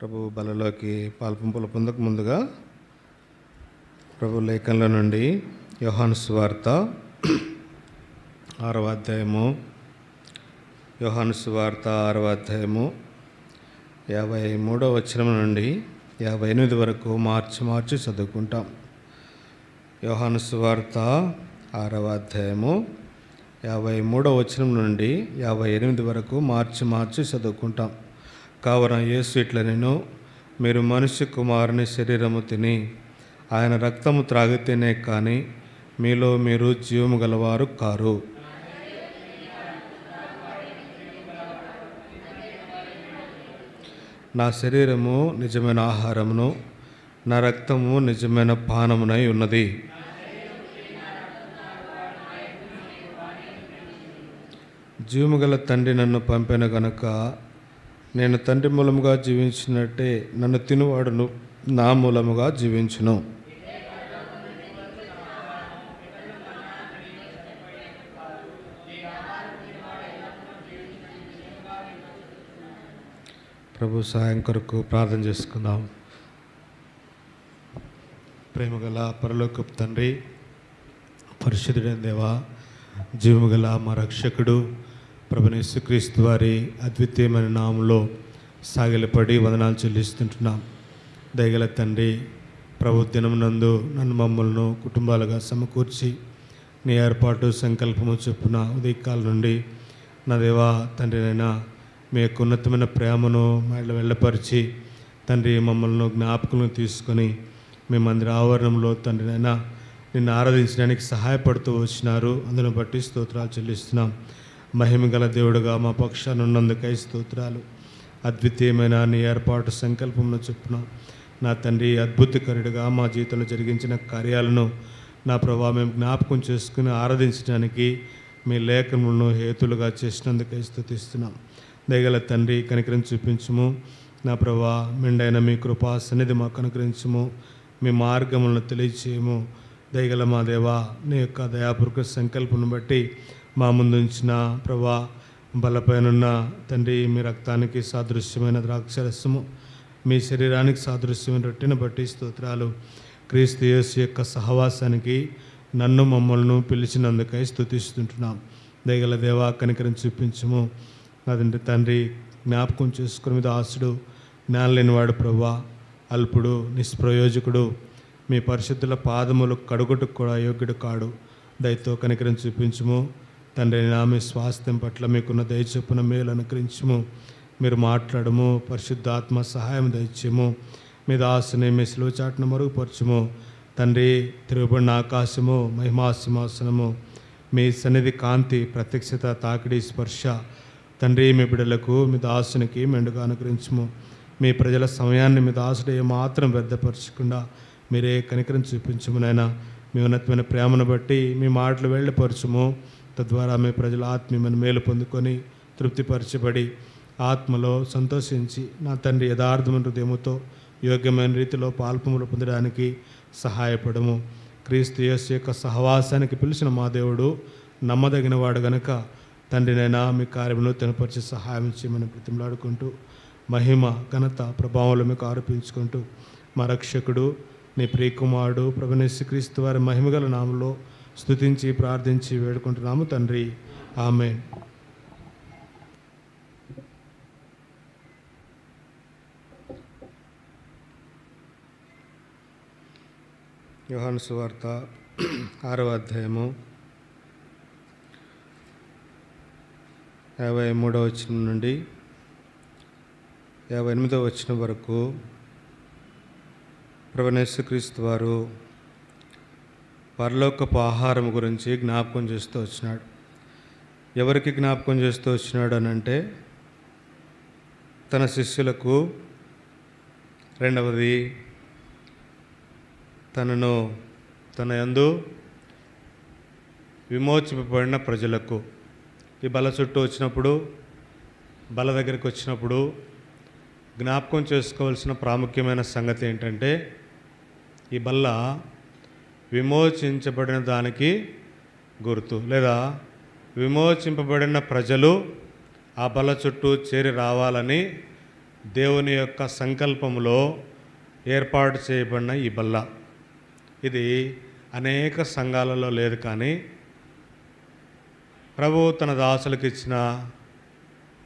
ప్రభు బలలోకి పాల్పంపుల పొందక ముందుగా ప్రభు లేఖనంలో నుండి యోహాను సువార్త 6వ అధ్యాయము, యోహాను సువార్త 6వ అధ్యాయము 53వ వచనం నుండి 58 వరకు మార్చి చదువుకుంటాం. యోహాను సువార్త 6వ అధ్యాయము 53వ వచనం నుండి 58 వరకు మార్చి చదువుకుంటాం. కావున యేసు ఇట్లనెను, మీరు మనుష్య కుమారుని శరీరము తిని ఆయన రక్తము త్రాగితేనే కానీ మీలో మీరు జీవము గలవారు కారు. నా శరీరము నిజమైన ఆహారమును, నా రక్తము నిజమైన పానమునై ఉన్నది. జీవము గల తండ్రి నన్ను పంపిన గనుక నేను తండ్రి మూలముగా జీవించినట్టే నన్ను తినువాడును నా మూలముగా జీవించును. ప్రభు సహాయం కొరకు ప్రార్థన చేసుకుందాం. ప్రేమగల పరలోకపు తండ్రి, పరిశుద్ధుడైన దేవా, జీవము గల మా రక్షకుడు ప్రభువైన యేసుక్రీస్తు వారి అద్వితీయమైన నామములో సాగిలపడి వందనాలు చెల్లిస్తుంటున్నాం. దయగల తండ్రి, ప్రభు దినమునందు నన్ను మమ్మల్ని కుటుంబాలుగా సమకూర్చి నీ ఏర్పాటు సంకల్పము చొప్పున ఉదయకాలం నుండి నా దేవా తండ్రినైనా మీ యొక్క ఉన్నతమైన ప్రేమను మళ్ళీ వెళ్ళపరిచి తండ్రి మమ్మల్ని జ్ఞాపకులను తీసుకొని మీ మందిర ఆవరణంలో తండ్రినైనా నిన్ను ఆరాధించడానికి సహాయపడుతూ వచ్చినారు. అందును బట్టి స్తోత్రాలు చెల్లిస్తున్నాం. మహిమ గల దేవుడుగా మా పక్షాన ఉన్నందుకై స్తోత్రాలు. అద్వితీయమైన నీ ఏర్పాటు సంకల్పంలో చొప్పున నా తండ్రి అద్భుతకరుడుగా మా జీవితంలో జరిగించిన కార్యాలను నా ప్రభావ మేము జ్ఞాపకం చేసుకుని ఆరాధించడానికి మీ లేఖనములను హేతులుగా చేసినందుకై స్తుతిస్తున్నాం. దయగల తండ్రి, కనికరం చూపించుము. నా ప్రభా మెండైన మీ కృపా సన్నిధి మాకు అనుగ్రహించుము. మీ మార్గములను తెలియచేయము. దయగల మా దేవా, నీ యొక్క దయాపూర్వక సంకల్పం బట్టి మా ముందుంచిన ప్రభా బలపైనున్న తండ్రి మీ రక్తానికి సాదృశ్యమైన ద్రాక్షరసము, మీ శరీరానికి సాదృశ్యమైన రొట్టెను బట్టి స్తోత్రాలు. క్రీస్తు యేసు యొక్క సహవాసానికి నన్ను మమ్మల్ని పిలిచినందుకై స్తుతిస్తుంటున్నాం. దయగల దేవా, కనికరం చూపించము. అదంటే తండ్రి జ్ఞాపకం చేసుకుని మీద ఆశుడు, జ్ఞానం లేనివాడు ప్రభా, అల్పుడు, నిష్ప్రయోజకుడు, మీ పరిశుద్ధుల పాదములు కడుగుటకు కూడా యోగ్యుడు కాడు. దయతో కనికరం చూపించుము తండ్రి. నా మీ స్వాస్థ్యం పట్ల మీకున్న దయ చొప్పున మేలు అనుగ్రహించుము. మీరు మాట్లాడము, పరిశుద్ధాత్మ సహాయం దయచేము. మీ దాసుని మీ సిలువ చాటును మరుగుపరచుము తండ్రి. తిరుగుబడిన ఆకాశము, మహిమా సింహాసనము, మీ సన్నిధి కాంతి, ప్రత్యక్షత, తాకిడి, స్పర్శ తండ్రి మీ బిడ్డలకు మీ దాసునికి మెండుగా అనుగ్రహించుము. మీ ప్రజల సమయాన్ని మీ దాసుడు ఏమాత్రం వ్యర్థపరచకుండా మీరే కనికరం చూపించుము నాయన. మీ ఉన్నతమైన ప్రేమను బట్టి మీ మాటలు వెళ్ళపరచుము. తద్వారా మీ ప్రజల ఆత్మీయమైన మేలు పొందుకొని తృప్తిపరచబడి ఆత్మలో సంతోషించి నా తండ్రి యథార్థమైన హృదయముతో యోగ్యమైన రీతిలో పాల్పములు పొందడానికి సహాయపడము. క్రీస్తు యేసు యొక్క సహవాసానికి పిలిచిన మా దేవుడు నమ్మదగిన వాడు గనుక తండ్రినైనా మీ కార్యమును తెనపరిచి సహాయం చేయమని బ్రతిమలాడుకుంటూ మహిమ ఘనత ప్రభావంలో మీకు ఆరోపించుకుంటూ మా రక్షకుడు నీ ప్రియకుమారుడు ప్రభువైన యేసుక్రీస్తు వారి మహిమగల నామములో స్తుతించి ప్రార్థించి వేడుకుంటున్నాము తండ్రి. ఆమేన్. యోహాను సువార్త 6వ అధ్యాయము 53వ వచనం నుండి 58వ వచనం వరకు ప్రభువైన యేసుక్రీస్తు వారు పరలోకపు ఆహారం గురించి జ్ఞాపకం చేస్తూ వచ్చినాడు. ఎవరికి జ్ఞాపకం చేస్తూ వచ్చినాడు అని అంటే తన శిష్యులకు, రెండవది తన యందు విమోచింపబడిన ప్రజలకు. ఈ బల చుట్టూ వచ్చినప్పుడు, బల దగ్గరికి వచ్చినప్పుడు జ్ఞాపకం చేసుకోవాల్సిన ప్రాముఖ్యమైన సంగతి ఏంటంటే ఈ బల్ల విమోచించబడిన దానికి గుర్తు, లేదా విమోచింపబడిన ప్రజలు ఆ బల చుట్టూ చేరి రావాలని దేవుని యొక్క సంకల్పంలో ఏర్పాటు చేయబడిన ఈ బల్ల. ఇది అనేక సంఘాలలో లేదు, కానీ ప్రభువు తన దాసులకు ఇచ్చిన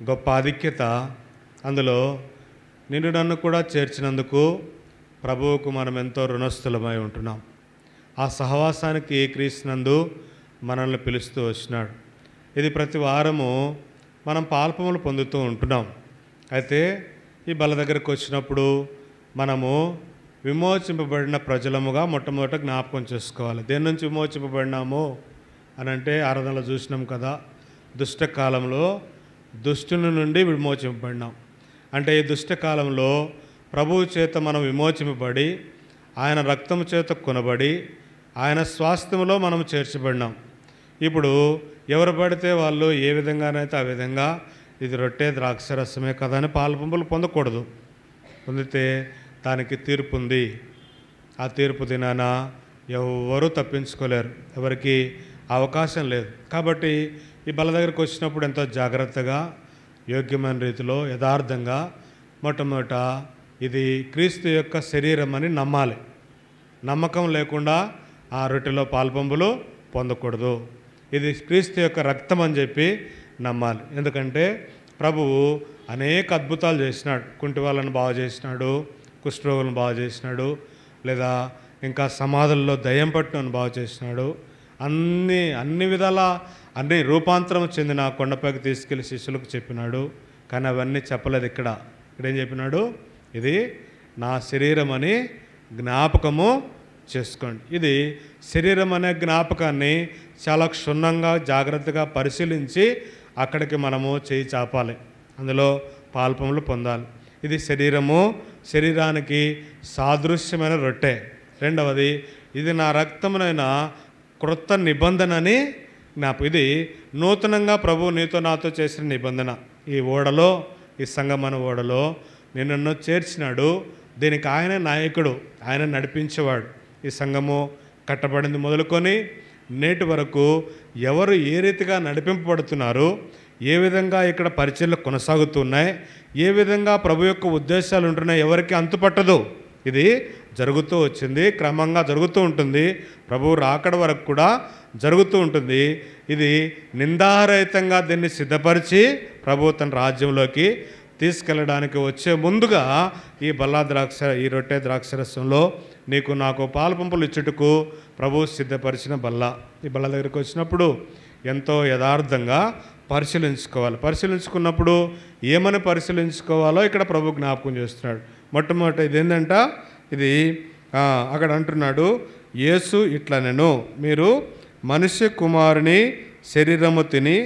గొప్ప ఆధిక్యత. అందులో నిన్ను నన్ను కూడా చేర్చినందుకు ప్రభువుకు మనం ఎంతో రుణస్థులమై ఉంటున్నాం. ఆ సహవాసానికి క్రీస్తునందు మనల్ని పిలుస్తూ వచ్చినాడు. ఇది ప్రతి వారము మనం పాల్పములు పొందుతూ ఉంటున్నాం. అయితే ఈ బల్ల దగ్గరకు వచ్చినప్పుడు మనము విమోచింపబడిన ప్రజలముగా మొట్టమొదట జ్ఞాపకం చేసుకోవాలి. దేని నుంచి విమోచింపబడినాము అని అంటే ఆరాధనలో చూసినాం కదా, దుష్టకాలంలో దుష్టుని నుండి విమోచింపబడినాం. అంటే ఈ దుష్టకాలంలో ప్రభువు చేత మనం విమోచింపబడి ఆయన రక్తము చేత కొనబడి ఆయన స్వాస్థ్యంలో మనం చేర్చబడినాం. ఇప్పుడు ఎవరు పడితే వాళ్ళు ఏ విధంగానైతే ఆ విధంగా ఇది రొట్టె ద్రాక్షరసమే కదా అని పాలపంపులు పొందకూడదు. పొందితే దానికి తీర్పు ఉంది. ఆ తీర్పు దినాన ఎవరు తప్పించుకోలేరు, ఎవరికి అవకాశం లేదు. కాబట్టి ఈ బల్ల దగ్గరికి వచ్చినప్పుడు ఎంతో జాగ్రత్తగా యోగ్యమైన రీతిలో యథార్థంగా మొట్టమొదట ఇది క్రీస్తు యొక్క శరీరం అని నమ్మాలి. నమ్మకం లేకుండా ఆ రొట్టెలో పాల్పంపులు పొందకూడదు. ఇది క్రీస్తు యొక్క రక్తం అని చెప్పి నమ్మాలి. ఎందుకంటే ప్రభువు అనేక అద్భుతాలు చేసినాడు. కుంటి వాళ్ళని బాగు చేసినాడు, కుష్ఠరోగులను బాగు చేసినాడు, లేదా ఇంకా సమాధుల్లో దయ్యం పట్టును బాగు చేసినాడు. అన్ని విధాల అన్ని రూపాంతరం చెందిన కొండపైకి తీసుకెళ్లి శిష్యులకు చెప్పినాడు. కానీ అవన్నీ చెప్పలేదు. ఇక్కడేం చెప్పినాడు? ఇది నా శరీరం అని జ్ఞాపకము చేసుకోండి. ఇది శరీరం అనే జ్ఞాపకాన్ని చాలా క్షుణ్ణంగా జాగ్రత్తగా పరిశీలించి అక్కడికి మనము చేయి చాపాలి, అందులో పాల్పములు పొందాలి. ఇది శరీరము, శరీరానికి సాదృశ్యమైన రొట్టె. రెండవది, ఇది నా రక్తమునైన క్రొత్త నిబంధనని ఇది నూతనంగా ప్రభు నీతో నాతో చేసిన నిబంధన. ఈ ఓడలో, ఈ సంగమన ఓడలో నిన్ను చేర్చినాడు. దీనికి ఆయన నాయకుడు, ఆయన నడిపించేవాడు. ఈ సంఘము కట్టబడింది మొదలుకొని నేటి వరకు ఎవరు ఏ రీతిగా నడిపింపబడుతున్నారు, ఏ విధంగా ఇక్కడ పరిచర్యలు కొనసాగుతున్నాయి, ఏ విధంగా ప్రభు యొక్క ఉద్దేశాలు ఉంటున్నాయి, ఎవరికి అంతుపట్టదు. ఇది జరుగుతూ వచ్చింది, క్రమంగా జరుగుతూ ఉంటుంది. ప్రభువు రాకడ వరకు కూడా జరుగుతూ ఉంటుంది. ఇది నిందారహితంగా దీన్ని సిద్ధపరిచి ప్రభు తన రాజ్యంలోకి తీసుకెళ్ళడానికి వచ్చే ముందుగా ఈ రొట్టె ద్రాక్షరసంలో నీకు నాకు పాలపంపులు ఇచ్చుటకు ప్రభు సిద్ధపరిచిన బల్ల. ఈ బల్ల దగ్గరికి వచ్చినప్పుడు ఎంతో యథార్థంగా పరిశీలించుకున్నప్పుడు ఏమని పరిశీలించుకోవాలో ఇక్కడ ప్రభు జ్ఞాపకం చేస్తున్నాడు. మొట్టమొదట ఇదేంటంట, ఇది అక్కడ అంటున్నాడు, యేసు ఇట్లా నేను మీరు మనుష్య కుమారుని శరీరము తిని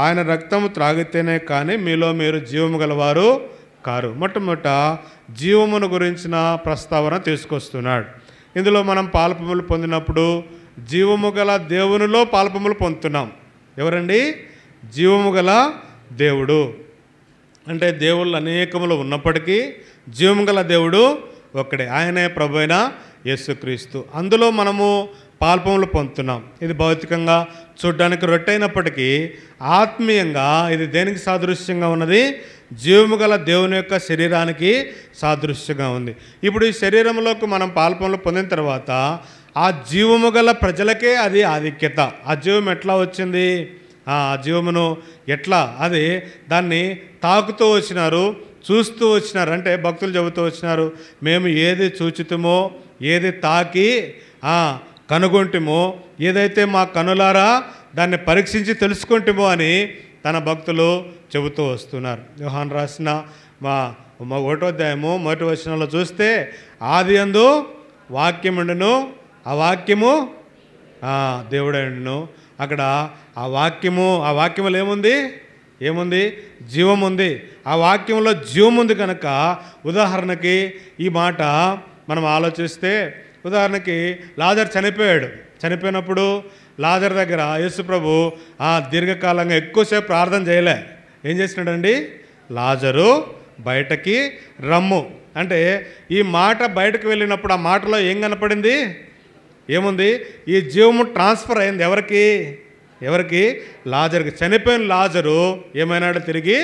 ఆయన రక్తము త్రాగితేనే కానీ మీలో మీరు జీవము గలవారు కారు. మొట్టమొదట జీవమును గురించిన ప్రస్తావన తీసుకొస్తున్నాడు. ఇందులో మనం పాల్పములు పొందినప్పుడు జీవము గల దేవునిలో పాల్పములు పొందుతున్నాం. ఎవరండి? జీవము గల దేవుడు. అంటే దేవుళ్ళు అనేకములు ఉన్నప్పటికీ జీవము గల దేవుడు ఒక్కడే, ఆయనే ప్రభు అయిన యేసుక్రీస్తు. అందులో మనము పాల్పములు పొందుతున్నాం. ఇది భౌతికంగా చూడడానికి రొట్టె అయినప్పటికీ ఆత్మీయంగా ఇది దేనికి సాదృశ్యంగా ఉన్నది? జీవము గల దేవుని యొక్క శరీరానికి సాదృశ్యంగా ఉంది. ఇప్పుడు ఈ శరీరంలోకి మనం పాల్పములు పొందిన తర్వాత ఆ జీవము గల ప్రజలకే అది ఆధిక్యత. ఆ జీవం ఎట్లా వచ్చింది? ఆ జీవమును ఎట్లా అది దాన్ని తాకుతూ వచ్చినారు, చూస్తూ వచ్చినారు. అంటే భక్తులు చెబుతూ వచ్చినారు, మేము ఏది చూచితమో, ఏది తాకి కనుగొంటిమో, ఏదైతే మా కనులారా దాన్ని పరీక్షించి తెలుసుకుంటామో అని తన భక్తులు చెబుతూ వస్తున్నారు. యోహాను రాసిన మా 1వ అధ్యాయము 1వ వచనంలో చూస్తే, ఆది యందు వాక్యముండును, ఆ వాక్యము దేవుడైండును. అక్కడ ఆ వాక్యములో ఏముంది? జీవం ఉంది. ఆ వాక్యంలో జీవం ఉంది కనుక, ఉదాహరణకి ఈ మాట మనం ఆలోచిస్తే, ఉదాహరణకి లాజరు చనిపోయినప్పుడు లాజరు దగ్గర యేసు ప్రభు దీర్ఘకాలంగా ఎక్కువసేపు ప్రార్థన చేయలే. ఏం చేసినాడండి? లాజరు బయటకి రమ్ము అంటే ఈ మాట బయటకు వెళ్ళినప్పుడు ఆ మాటలో ఏం కనపడింది? ఏముంది? ఈ జీవము ట్రాన్స్ఫర్ అయింది. ఎవరికి? లాజరుకి. చనిపోయిన లాజరు ఏమైనాడు? తిరిగి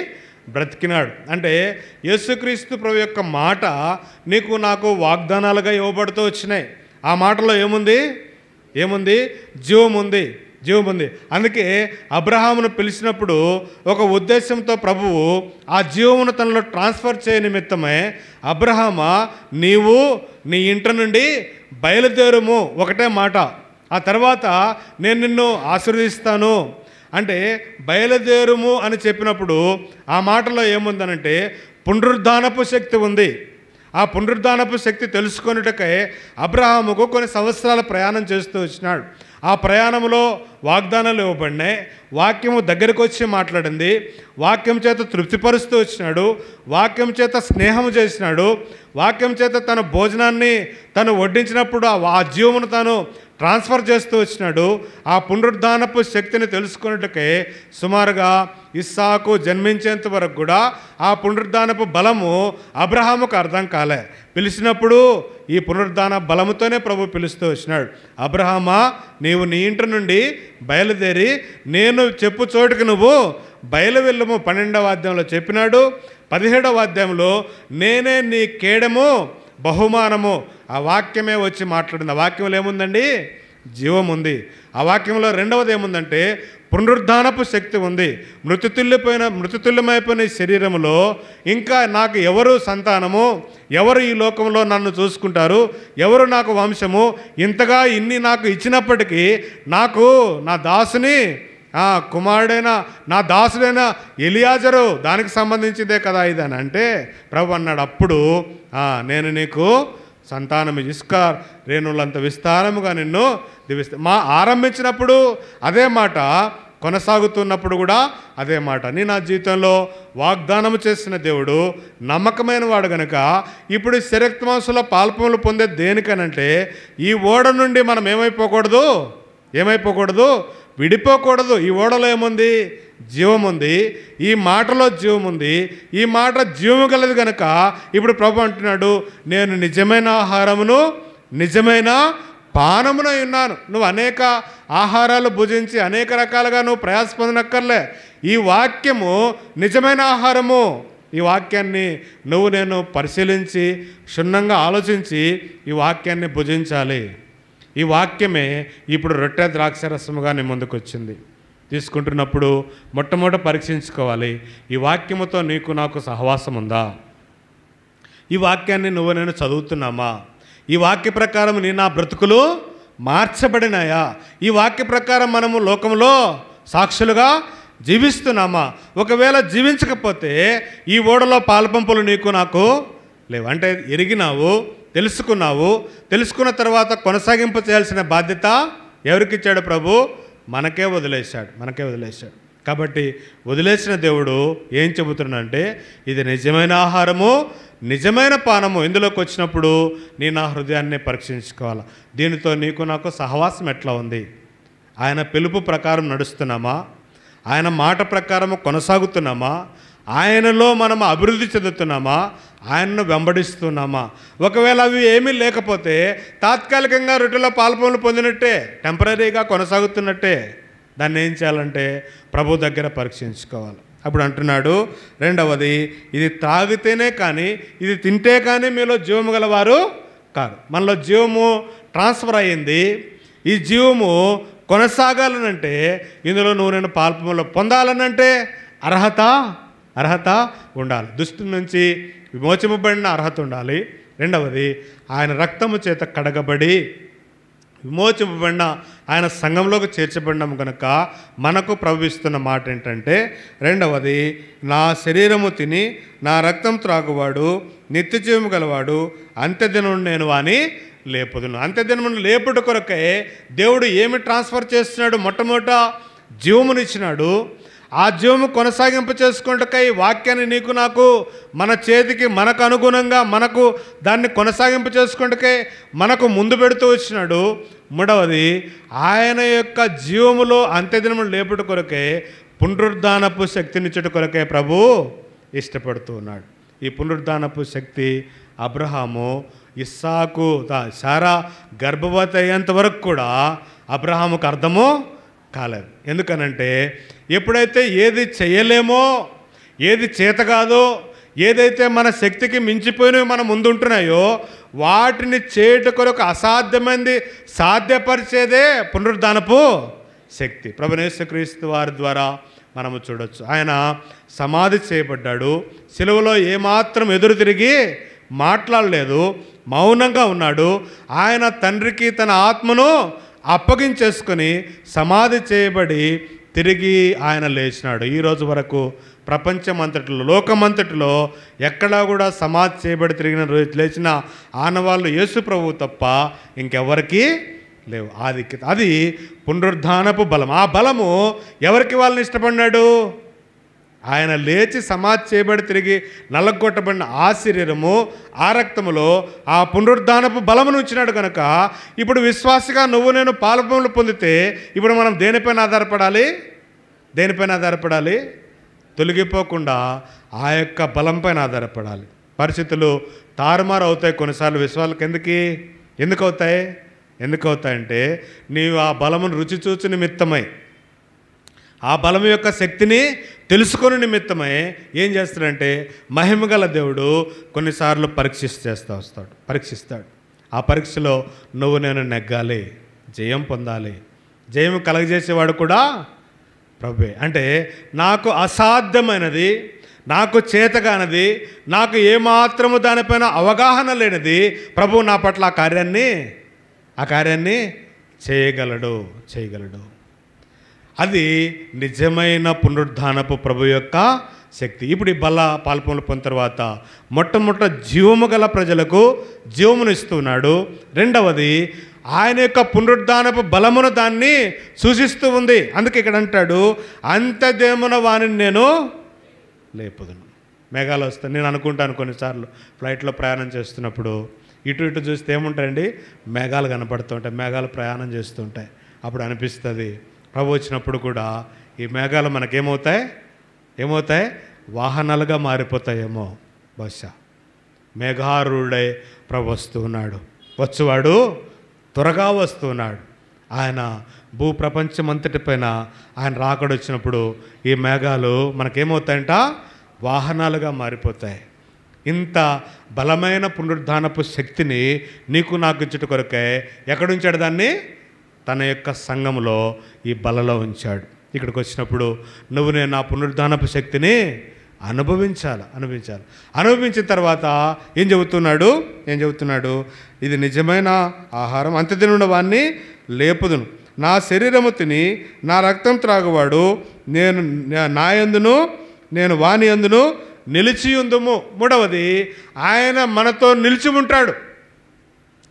బ్రతికినాడు. అంటే యేసుక్రీస్తు ప్రభు యొక్క మాట నీకు నాకు వాగ్దానాలుగా ఇవ్వబడుతూ వచ్చినాయి. ఆ మాటలో ఏముంది జీవం ఉంది. అందుకే అబ్రహామును పిలిచినప్పుడు ఒక ఉద్దేశంతో ప్రభువు ఆ జీవమును తనలో ట్రాన్స్ఫర్ చేయ నిమిత్తమే, అబ్రహామా నీవు నీ ఇంటి నుండి బయలుదేరుము ఒకటే మాట, ఆ తర్వాత నేను నిన్ను ఆశీర్వదిస్తాను అంటే బయలుదేరుము అని చెప్పినప్పుడు ఆ మాటలో ఏముందనంటే పునరుద్ధానపు శక్తి ఉంది. ఆ పునరుద్ధానపు శక్తి తెలుసుకొనుటకై అబ్రహాముకు కొన్ని సంవత్సరాల ప్రయాణం చేస్తూ వచ్చినాడు. ఆ ప్రయాణంలో వాగ్దానాలు ఇవ్వబడినాయి, వాక్యము దగ్గరికి వచ్చి మాట్లాడింది, వాక్యం చేత తృప్తిపరుస్తూ వచ్చినాడు, వాక్యం చేత స్నేహం చేసినాడు, వాక్యం చేత తన భోజనాన్ని తను వడ్డించినప్పుడు ఆ జీవమును తాను ట్రాన్స్ఫర్ చేస్తూ వచ్చినాడు. ఆ పునరుద్ధానపు శక్తిని తెలుసుకున్నట్టుకే సుమారుగా ఇస్సాకు జన్మించేంత వరకు కూడా ఆ పునరుద్ధానపు బలము అబ్రహాముకు అర్థం కాలే. పిలిచినప్పుడు ఈ పునరుద్ధాన బలముతోనే ప్రభు పిలుస్తూ వచ్చినాడు. అబ్రహామా నీవు నీ ఇంటి నుండి బయలుదేరి నేను చెప్పు చోటుకు నువ్వు బయలువెళ్ళము 12వ అధ్యాయంలో చెప్పినాడు. 17వ అధ్యాయంలో నేనే నీ కేడము బహుమానము, ఆ వాక్యమే వచ్చి మాట్లాడింది. ఆ వాక్యంలో ఏముందండి? జీవం ఉంది. ఆ వాక్యంలో రెండవది ఏముందంటే పునరుద్ధానపు శక్తి ఉంది. మృతుతుల్యమైపోయిన ఈ శరీరంలో ఇంకా నాకు ఎవరు సంతానము, ఎవరు ఈ లోకంలో నన్ను చూసుకుంటారు, ఎవరు నాకు వంశము, ఇంతగా ఇన్ని నాకు ఇచ్చినప్పటికీ నాకు నా దాసుని కుమారుడైన నా దాసుడైన ఎలియాజరు దానికి సంబంధించిందే కదా ఇది అని అంటే ప్రభు అన్నాడు, అప్పుడు నేను నీకు సంతానం ఇసుక రేణులంత విస్తారముగా నిన్ను దీవిస్తా. ఆరంభించినప్పుడు అదే మాట, కొనసాగుతున్నప్పుడు కూడా అదే మాట. నీ నా జీవితంలో వాగ్దానం చేసిన దేవుడు నమ్మకమైన వాడు గనుక ఇప్పుడు శరీరమాంసంలో పాల్పములు పొందే దేనికనంటే ఈ ఓడ నుండి మనం ఏమైపోకూడదు విడిపోకూడదు. ఈ ఓడలో ఏముంది? జీవం ఉంది. ఈ మాటలో జీవం ఉంది. ఈ మాట జీవము గలది కనుక ఇప్పుడు ప్రభు అంటున్నాడు, నేను నిజమైన ఆహారమును నిజమైన పానమునై ఉన్నాను. నువ్వు అనేక ఆహారాలు భుజించి అనేక రకాలుగా నువ్వు ప్రయాసపొందనక్కర్లే. ఈ వాక్యము నిజమైన ఆహారము. ఈ వాక్యాన్ని నేను పరిశీలించి క్షుణ్ణంగా ఆలోచించి ఈ వాక్యాన్ని భుజించాలి. ఈ వాక్యమే ఇప్పుడు రొట్టె ద్రాక్షరసముగా నీ ముందుకు వచ్చింది. తీసుకుంటున్నప్పుడు మొట్టమొదట పరీక్షించుకోవాలి, ఈ వాక్యముతో నీకు నాకు సహవాసం ఉందా? ఈ వాక్యాన్ని నేను చదువుతున్నామా? ఈ వాక్య ప్రకారం నా బ్రతుకులు మార్చబడినాయా? ఈ వాక్య ప్రకారం మనము లోకంలో సాక్షులుగా జీవిస్తున్నామా? ఒకవేళ జీవించకపోతే ఈ ఓడలో పాలపంపులు నీకు నాకు లేవు. అంటే ఎరిగినావు, తెలుసుకున్న తర్వాత కొనసాగింప చేయాల్సిన బాధ్యత ఎవరికిచ్చాడు ప్రభు? మనకే వదిలేశాడు. కాబట్టి వదిలేసిన దేవుడు ఏం చెబుతున్నాడంటే ఇది నిజమైన ఆహారము నిజమైన పానము. ఇందులోకి వచ్చినప్పుడు నా హృదయాన్ని పరీక్షించుకోవాలి. దీనితో నీకు నాకు సహవాసం ఎట్లా ఉంది? ఆయన పిలుపు ప్రకారం నడుస్తున్నామా? ఆయన మాట ప్రకారము కొనసాగుతున్నామా? ఆయనలో మనం అభివృద్ధి చెందుతున్నామా? ఆయనను వెంబడిస్తున్నామా? ఒకవేళ అవి ఏమీ లేకపోతే తాత్కాలికంగా రొట్టెలో పాల్పొందులు పొందినట్టే, టెంపరీగా కొనసాగుతున్నట్టే. దాన్ని ఏం చేయాలంటే ప్రభు దగ్గర పరీక్షించుకోవాలి. అప్పుడు అంటున్నాడు రెండవది, ఇది తాగితేనే కానీ ఇది తింటే కానీ మీలో జీవము గలవారు కాదు. మనలో జీవము ట్రాన్స్ఫర్ అయ్యింది. ఈ జీవము కొనసాగాలనంటే ఇందులో నేను పాల్పొందులు పొందాలనంటే అర్హత ఉండాలి. దుష్టు నుంచి విమోచింపబడిన అర్హత ఉండాలి. రెండవది, ఆయన రక్తము చేత కడగబడి విమోచింపబడిన ఆయన సంఘంలోకి చేర్చబడినాము కనుక మనకు ప్రవహిస్తున్న మాట ఏంటంటే రెండవది, నా శరీరము తిని నా రక్తం త్రాగువాడు నిత్యజీవము గలవాడు, అంత్యదినమును నేను వాని లేపుదును. అంత్యదినమును లేపుట కొరకే దేవుడు ఏమి ట్రాన్స్ఫర్ చేస్తున్నాడు? మొట్టమొదట జీవమునిచ్చినాడు. ఆ జీవము కొనసాగింపు చేసుకుంటకై వాక్యాన్ని నీకు నాకు మన చేతికి మనకు అనుగుణంగా మనకు దాన్ని కొనసాగింపు చేసుకుంటకై మనకు ముందు పెడుతూ వచ్చినాడు. మూడవది, ఆయన యొక్క జీవములో అంత్యదినములు లేపుట కొరకే పునరుద్ధానపు శక్తినిచ్చుట కొరకే ప్రభు ఇష్టపడుతూ ఉన్నాడు. ఈ పునరుద్ధానపు శక్తి అబ్రహాము, ఇస్సాకు, శారా గర్భవతి అయ్యేంత వరకు కూడా అబ్రహాముకు అర్థము కాలేదు. ఎందుకనంటే ఎప్పుడైతే ఏది చేయలేమో, ఏది చేత కాదో, ఏదైతే మన శక్తికి మించిపోయినవి మన ముందుంటున్నాయో వాటిని చేయుట కొరకు అసాధ్యమైనది సాధ్యపరిచేదే పునరుద్ధానపు శక్తి. ప్రభువైన యేసుక్రీస్తు వారి ద్వారా మనము చూడొచ్చు. ఆయన సమాధి చేయబడ్డాడు, సిలువలో ఏమాత్రం ఎదురు తిరిగి మాట్లాడలేదు, మౌనంగా ఉన్నాడు. ఆయన తండ్రికి తన ఆత్మను అప్పగించేసుకొని సమాధి చేయబడి తిరిగి ఆయన లేచినాడు. ఈరోజు వరకు ప్రపంచమంతటిలో, లోకమంతటిలో ఎక్కడా కూడా సమాధి చేయబడి తిరిగిన లేచిన ఆనవాళ్ళు యేసు ప్రభువు తప్ప ఇంకెవరికి లేవు. అది పునరుద్ధానపు బలం. ఆ బలము ఎవరికి వాళ్ళని ఇష్టపడినాడు? ఆయన లేచి సమాధి చేయబడి తిరిగి నల్లగొట్టబడిన ఆ శరీరము, ఆ రక్తములో ఆ పునరుద్ధానపు బలమును ఉంచినాడు కనుక ఇప్పుడు విశ్వాసిగా నువ్వు నేను పాలపములు పొందితే ఇప్పుడు మనం దేనిపైన ఆధారపడాలి? దేనిపైన ఆధారపడాలి? తొలగిపోకుండా ఆ యొక్క బలంపైన ఆధారపడాలి. పరిస్థితులు తారుమారు అవుతాయి కొన్నిసార్లు విశ్వాసాలకు. ఎందుకు అవుతాయంటే నీవు ఆ బలమును రుచి చూచి నిమిత్తమై, ఆ బలం యొక్క శక్తిని తెలుసుకొని నిమిత్తమై ఏం చేస్తాడంటే మహిమగల దేవుడు కొన్నిసార్లు పరీక్షిస్తాడు. ఆ పరీక్షలో నువ్వు నేను నెగ్గాలి, జయం పొందాలి. జయం కలగజేసేవాడు కూడా ప్రభువే. అంటే నాకు అసాధ్యమైనది, నాకు చేతగానది, నాకు ఏమాత్రము దానిపైన అవగాహన లేనిది ప్రభువు నా పట్ల ఆ కార్యాన్ని చేయగలడు. అది నిజమైన పునరుద్ధానపు ప్రభు యొక్క శక్తి. ఇప్పుడు ఈ బల పాల్పములు పొందిన తర్వాత మొట్టమొదట జీవము గల ప్రజలకు జీవమును ఇస్తున్నాడు. రెండవది ఆయన యొక్క పునరుద్ధానపు బలమును దాన్ని సూచిస్తూ ఉంది. అందుకే ఇక్కడ అంటాడు, అంతదేమున వానిని నేను లేపుదును. మేఘాలు వస్తాయి. నేను అనుకుంటాను కొన్నిసార్లు ఫ్లైట్లో ప్రయాణం చేస్తున్నప్పుడు ఇటు చూస్తే ఏముంటాయండి? మేఘాలు కనపడుతుంటాయి, మేఘాలు ప్రయాణం చేస్తుంటాయి. అప్పుడు అనిపిస్తుంది ప్రభు వచ్చినప్పుడు కూడా ఈ మేఘాలు మనకేమవుతాయి? వాహనాలుగా మారిపోతాయేమో బహుశా. మేఘారూఢై ప్రభు వస్తున్నాడు, వచ్చేవాడు త్వరగా వస్తున్నాడు. ఆయన భూప్రపంచమంతటిపైన ఆయన రాకడొచ్చినప్పుడు ఈ మేఘాలు మనకేమవుతాయంట? వాహనాలుగా మారిపోతాయి. ఇంత బలమైన పునరుద్ధానపు శక్తిని నీకు నాకు ఇచ్చుట కొరకే ఎక్కడుంచాడు దాన్ని? తన యొక్క సంఘములో ఈ బలలో ఉంచాడు. ఇక్కడికి వచ్చినప్పుడు నువ్వు నేను ఆ పునరుద్ధానపు శక్తిని అనుభవించిన తర్వాత ఏం చెబుతున్నాడు? ఇది నిజమైన ఆహారం, అంత్యదినున్న వాణ్ణి లేపుదును. నా శరీరము తిని నా రక్తం త్రాగువాడు నేను నాయందును నేను వాని యందును నిలిచి ఉందుము. మూడవది ఆయన మనతో నిలిచి ఉంటాడు.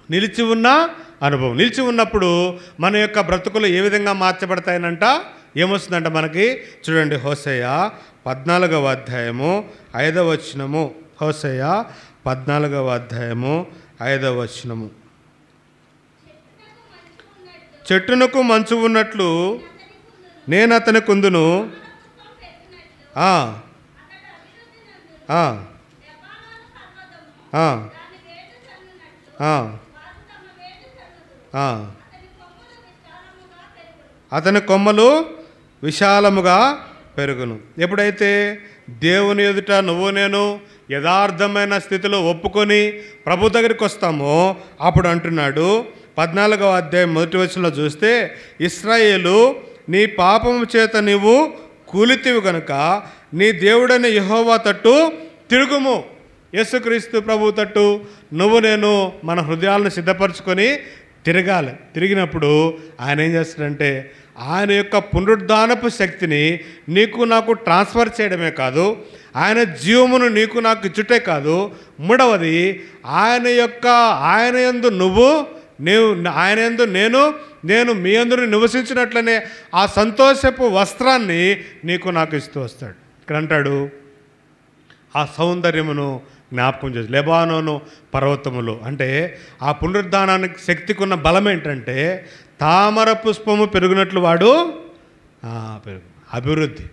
నిలిచి ఉన్న అనుభవం. నిలిచి ఉన్నప్పుడు మన యొక్క బ్రతుకులు ఏ విధంగా మార్చబడతాయనంట? ఏమొస్తుందంట మనకి? చూడండి, హోసేయ 14వ అధ్యాయము 5వ వచనము. హోసేయ 14వ అధ్యాయము 5వ వచనము. చెట్టునకు మంచు ఉన్నట్లు నేను అతని కుందును, అతని కొమ్మలు విశాలముగా పెరుగును. ఎప్పుడైతే దేవుని ఎదుట నువ్వు నేను యథార్థమైన స్థితిలో ఒప్పుకొని ప్రభు దగ్గరికి వస్తామో అప్పుడు అంటున్నాడు 14వ అధ్యాయం 1వ వచనంలో చూస్తే, ఇశ్రాయేలు నీ పాపము చేత నీవు కూలితివి కనుక నీ దేవుడైన యెహోవా తట్టు తిరుగుము. యేసుక్రీస్తు ప్రభు తట్టు నువ్వు నేను మన హృదయాలను సిద్ధపరచుకొని తిరగాలి. తిరిగినప్పుడు ఆయన ఏం చేస్తాడంటే ఆయన యొక్క పునరుద్ధానపు శక్తిని నీకు నాకు ట్రాన్స్ఫర్ చేయడమే కాదు, ఆయన జీవమును నీకు నాకు ఇచ్చుటే కాదు, మూడవది ఆయన యందు నువ్వు ఆయన యందు నేను మీ అందరూ నివసించినట్లనే ఆ సంతోషపు వస్త్రాన్ని నీకు నాకు ఇస్తూ వస్తాడు. ఇక్కడ అంటాడు, ఆ సౌందర్యమును జ్ఞాపకం చేసి లెబానోను పర్వతములు అంటే ఆ పునరుద్ధానానికి శక్తికి ఉన్న బలం ఏంటంటే తామర పుష్పము పెరిగినట్లు వాడు అభివృద్ధి.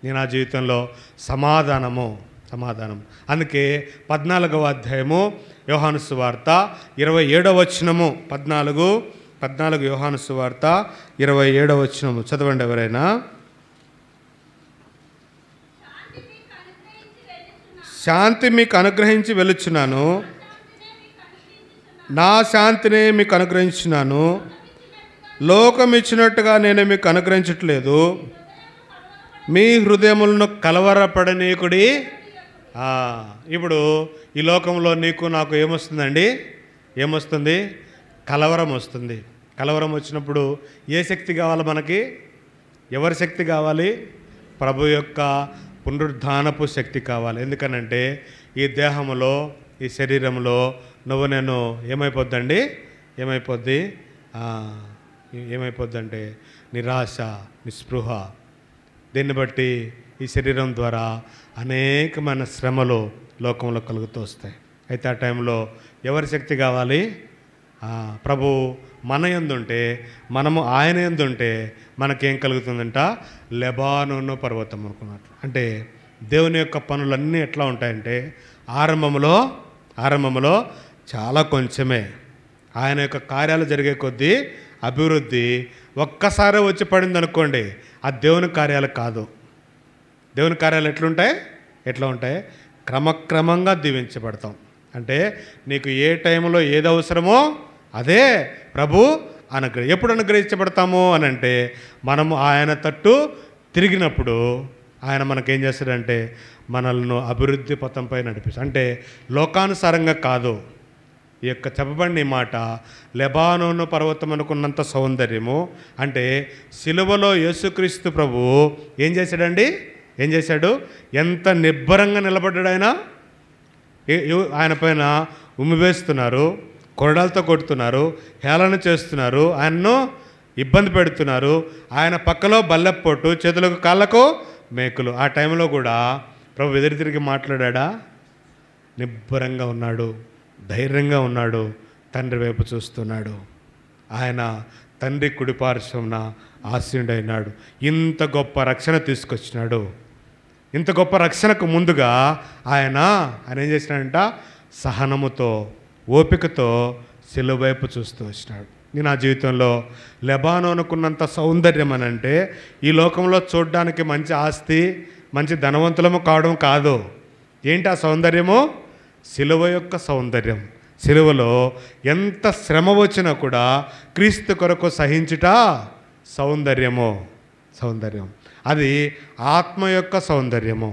నేను ఆ జీవితంలో సమాధానం. అందుకే 14వ అధ్యాయము యోహాను సువార్త 27వ వచనము. 14 యోహాను సువార్త 27వ వచనము చదవండి ఎవరైనా. శాంతి మీకు అనుగ్రహించి వెలుచున్నాను, నా శాంతిని మీకు అనుగ్రహించున్నాను. లోకం ఇచ్చినట్టుగా నేను మీకు అనుగ్రహించట్లేదు. మీ హృదయములను కలవరపడనీకుడి. ఇప్పుడు ఈ లోకంలో నీకు నాకు ఏమొస్తుందండి? ఏమొస్తుంది? కలవరం వస్తుంది. కలవరం వచ్చినప్పుడు ఏ శక్తి కావాలి మనకి? ఎవరి శక్తి కావాలి? ప్రభు యొక్క పునరుద్ధానపు శక్తి కావాలి. ఎందుకనంటే ఈ దేహంలో, ఈ శరీరంలో నువ్వు నేను ఏమైపోద్దండి? ఏమైపోద్దంటే నిరాశ, నిస్పృహ. దీన్ని బట్టి ఈ శరీరం ద్వారా అనేకమైన శ్రమలు లోకంలో కలుగుతూ వస్తాయి. అయితే ఆ టైంలో ఎవరి శక్తి కావాలి? ప్రభు మన యందుంటే, మనము ఆయన యందుంటే మనకేం కలుగుతుందంట? లెబానోను పర్వతం అనుకున్నట్లు. అంటే దేవుని యొక్క పనులన్నీ ఎట్లా ఉంటాయంటే ఆరంభంలో చాలా కొంచెమే. ఆయన యొక్క కార్యాలు జరిగే కొద్దీ అభివృద్ధి ఒక్కసారి వచ్చి పడింది అనుకోండి, ఆ దేవుని కార్యాలు కాదు. దేవుని కార్యాలు ఎట్లా ఉంటాయి? క్రమక్రమంగా దీవించబడతాం. అంటే నీకు ఏ టైంలో ఏది అవసరమో అదే ప్రభు ఎప్పుడు అనుగ్రహించబడతాము అని అంటే, మనము ఆయన తట్టు తిరిగినప్పుడు ఆయన మనకేం చేస్తాడంటే మనల్ని అభివృద్ధి పథంపై నడిపిస్తాడు. అంటే లోకానుసారంగా కాదు. ఈ యొక్క చెప్పబడిన మాట లెబానోను పర్వతం అనుకున్నంత సౌందర్యము. అంటే సిలువలో యేసుక్రీస్తు ప్రభు ఏం చేశాడండి? ఏం చేశాడు? ఎంత నిబ్బరంగా నిలబడ్డాడు ఆయన. ఆయన పైన ఉమ్మివేస్తున్నారు, కొరడాలతో కొడుతున్నారు, హేళన చేస్తున్నారు, ఆయన్ను ఇబ్బంది పెడుతున్నారు. ఆయన పక్కలో బల్లెపోటు, చేతులకు కాళ్ళకు మేకులు. ఆ టైంలో కూడా ప్రభు ఎదురు తిరిగి మాట్లాడా? నిబ్బరంగా ఉన్నాడు, ధైర్యంగా ఉన్నాడు, తండ్రి వైపు చూస్తున్నాడు. ఆయన తండ్రి కుడిపార్శ్వమున ఆసీనుడైనాడు. ఇంత గొప్ప రక్షణ తీసుకొచ్చినాడు. ఇంత గొప్ప రక్షణకు ముందుగా ఆయన ఏం చేసినాడంట? సహనముతో, ఓపికతో సిలువ వైపు చూస్తూ వచ్చినాడు. నేను నా జీవితంలో లెబానోనుకున్నంత సౌందర్యం అని అంటే ఈ లోకంలో చూడడానికి మంచి ఆస్తి, మంచి ధనవంతులము కావడం కాదు. ఏంటి ఆ సౌందర్యము? సిలువ యొక్క సౌందర్యం. సిలువలో ఎంత శ్రమ వచ్చినా కూడా క్రీస్తు కొరకు సహించుట సౌందర్యం. అది ఆత్మ యొక్క సౌందర్యము.